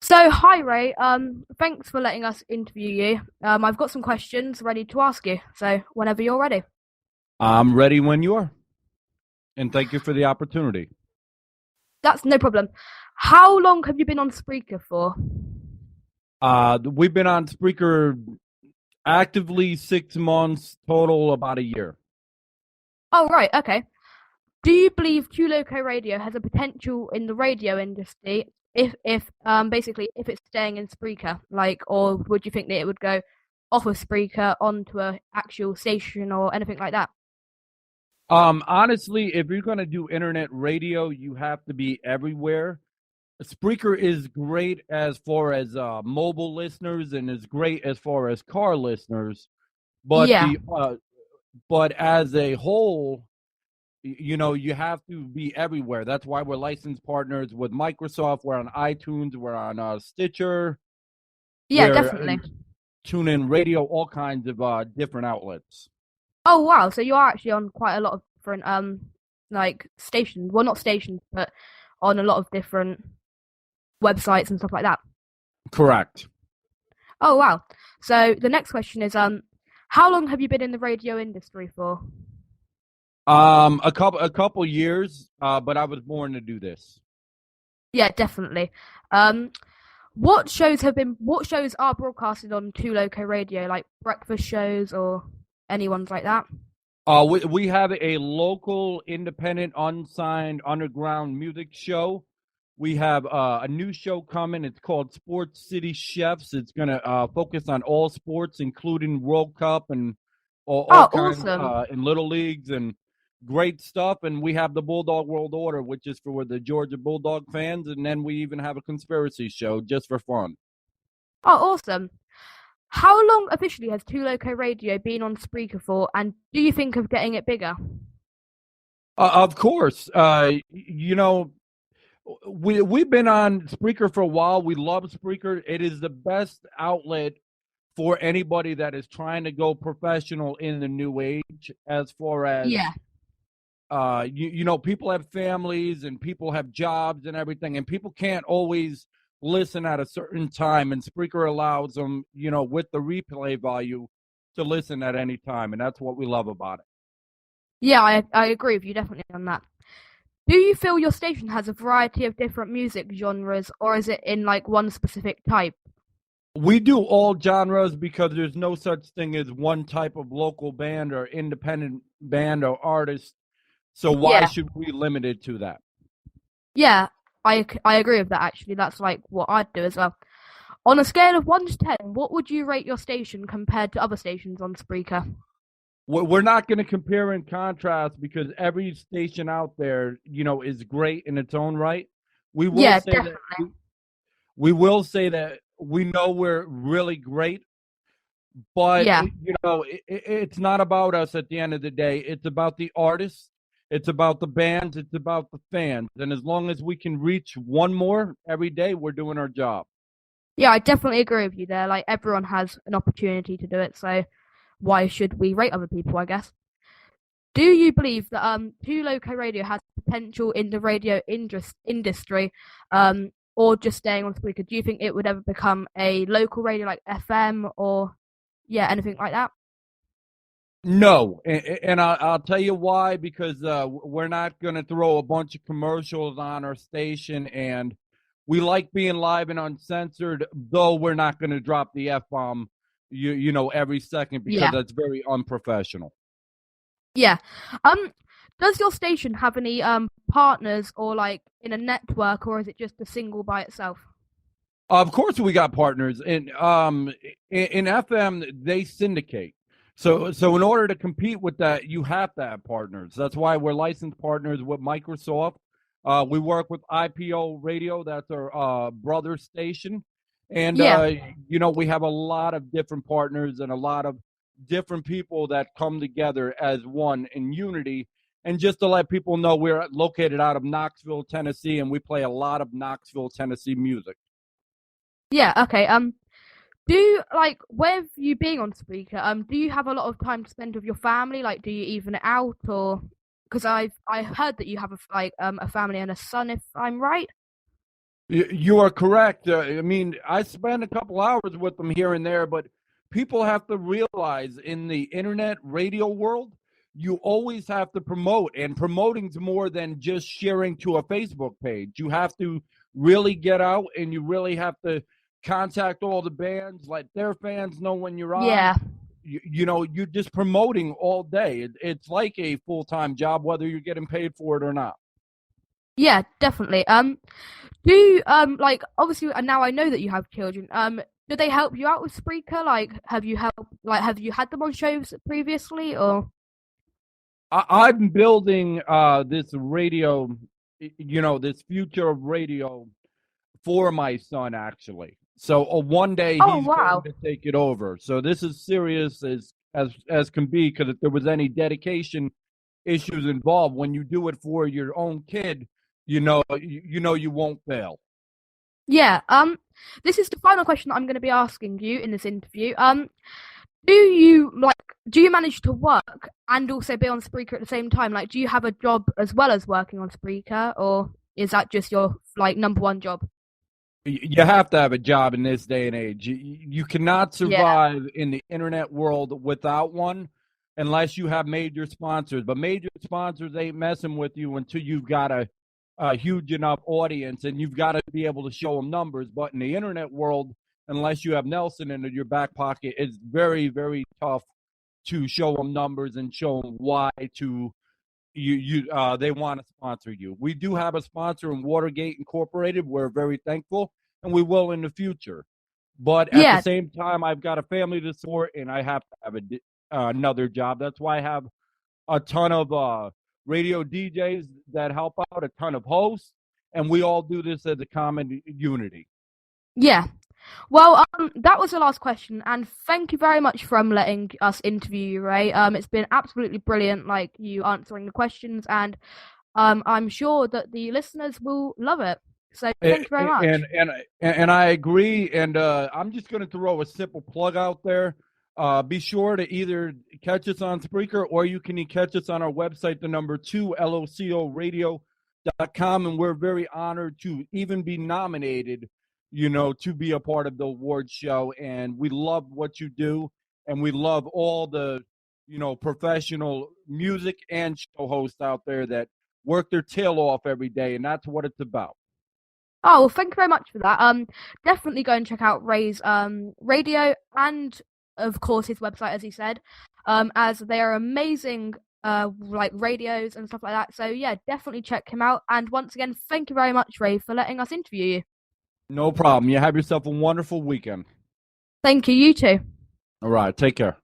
So, hi Ray. Thanks for letting us interview you. I've got some questions ready to ask you. So, whenever you're ready. I'm ready when you are, and thank you for the opportunity. That's no problem. How long have you been on Spreaker for? We've been on Spreaker actively 6 months, total about a year. Oh, right. Okay. Do you believe Q Loco Radio has a potential in the radio industry if basically if it's staying in Spreaker, or would you think that it would go off of Spreaker onto a actual station or anything like that? Honestly, if you're gonna do internet radio, you have to be everywhere. Spreaker is great as far as mobile listeners, and is great as far as car listeners. But Yeah. but as a whole, you have to be everywhere. That's why we're licensed partners with Microsoft. We're on iTunes. We're on Stitcher. Yeah, We're definitely. tune in radio, all kinds of different outlets. Oh wow, so you are actually on quite a lot of different like stations. Well, not stations, but on a lot of different websites and stuff like that. Correct. Oh wow. So the next question is how long have you been in the radio industry for? A couple years, but I was born to do this. Yeah, definitely. Um what shows are broadcasted on Two Loco Radio, like breakfast shows or any ones like that? We have a local, independent, unsigned, underground music show. We have a new show coming. It's called Sports City Chefs. It's gonna focus on all sports, including World Cup and all Oh, kinds awesome. in little leagues and great stuff. And we have the Bulldog World Order, which is for the Georgia Bulldog fans. And then we even have a conspiracy show just for fun. Oh, awesome. How long officially has Two Loco Radio been on Spreaker for, and do you think of getting it bigger? Of course, we've been on Spreaker for a while. We love Spreaker. It is the best outlet for anybody that is trying to go professional in the new age. As far as Yeah. people have families and people have jobs and everything, and people can't always listen at a certain time. And Spreaker allows them, with the replay value, to listen at any time, and that's what we love about it. Yeah, I agree with you definitely on that. Do you feel your station has a variety of different music genres, or is it in like one specific type? We do all genres because there's no such thing as one type of local band or independent band or artist. So why Yeah, should we limit it to that? yeah, I agree with that actually. That's like what I'd do as well. On a scale of 1 to 10, what would you rate your station compared to other stations on Spreaker? We're not going to compare and contrast because every station out there, is great in its own right. We will Yeah, say that we will say that we know we're really great, but yeah. it's not about us at the end of the day. It's about the artists, it's about the bands, it's about the fans. And as long as we can reach one more every day, we're doing our job. Yeah, I definitely agree with you there. Like everyone has an opportunity to do it, so why should we rate other people, I guess? Do you believe that Two Loco Radio has potential in the radio industry, or just staying on Spreaker? Do you think it would ever become a local radio like FM or yeah, anything like that? No, and I'll tell you why. Because we're not going to throw a bunch of commercials on our station, and we like being live and uncensored. Though we're not going to drop the f bomb, every second because Yeah. that's very unprofessional. Yeah. Um, does your station have any partners or like in a network, or is it just a single by itself? Of course, we got partners, and in FM they syndicate. So in order to compete with that, you have to have partners. That's why we're licensed partners with Microsoft. We work with IPO Radio. That's our brother station, and Yeah. we have a lot of different partners and a lot of different people that come together as one in unity. And just to let people know, we're located out of Knoxville, Tennessee, and we play a lot of Knoxville, Tennessee music. Yeah. Okay. Do like with you being on Spreaker, do you have a lot of time to spend with your family? Like, do you even it out or? Because I heard that you have a family and a son, if I'm right. You are correct. I mean, I spend a couple hours with them here and there, but people have to realize in the internet radio world, you always have to promote, and promoting's more than just sharing to a Facebook page. You have to really get out, and you really have to contact all the bands, let their fans know when you're on. Yeah, You're just promoting all day. It's like a full-time job, whether you're getting paid for it or not. yeah, definitely. Do like obviously now I know that you have children. Do they help you out with Spreaker? Have you had them on shows previously or? I'm building this radio, this future of radio for my son, actually. So one day Oh he's going wow. to take it over. So this is serious as can be, because if there was any dedication issues involved, when you do it for your own kid, you won't fail. Yeah. This is the final question that I'm going to be asking you in this interview. Do you manage to work and also be on Spreaker at the same time? Like, do you have a job as well as working on Spreaker, or is that just your like number one job? You have to have a job in this day and age. You cannot Yeah. survive in the internet world without one unless you have major sponsors. But major sponsors ain't messing with you until you've got a huge enough audience, and you've got to be able to show them numbers. But in the internet world, unless you have Nelson in your back pocket, it's very, very tough to show them numbers and show them why they want to sponsor you. We do have a sponsor in Watergate Incorporated. We're very thankful, and we will in the future. But at the Yeah. same time, I've got a family to support, and I have to have another job. That's why I have a ton of radio DJs that help out, a ton of hosts, and we all do this as a common unity. Yeah. Well, that was the last question, and thank you very much for letting us interview you, Ray. It's been absolutely brilliant, like you answering the questions, and I'm sure that the listeners will love it. So thank you very much. And I agree. And I'm just going to throw a simple plug out there. Be sure to either catch us on Spreaker, or you can catch us on our website, the number 2 locoradio.com, and we're very honored to even be nominated, to be a part of the awards show. And we love what you do, and we love all the professional music and show hosts out there that work their tail off every day, and that's what it's about. Oh, well, thank you very much for that. Definitely go and check out Ray's radio and, of course, his website, as he said, as they are amazing, like radios and stuff like that. So yeah, definitely check him out. And once again, thank you very much, Ray, for letting us interview you. No problem. You have yourself a wonderful weekend. Thank you. You too. All right. Take care.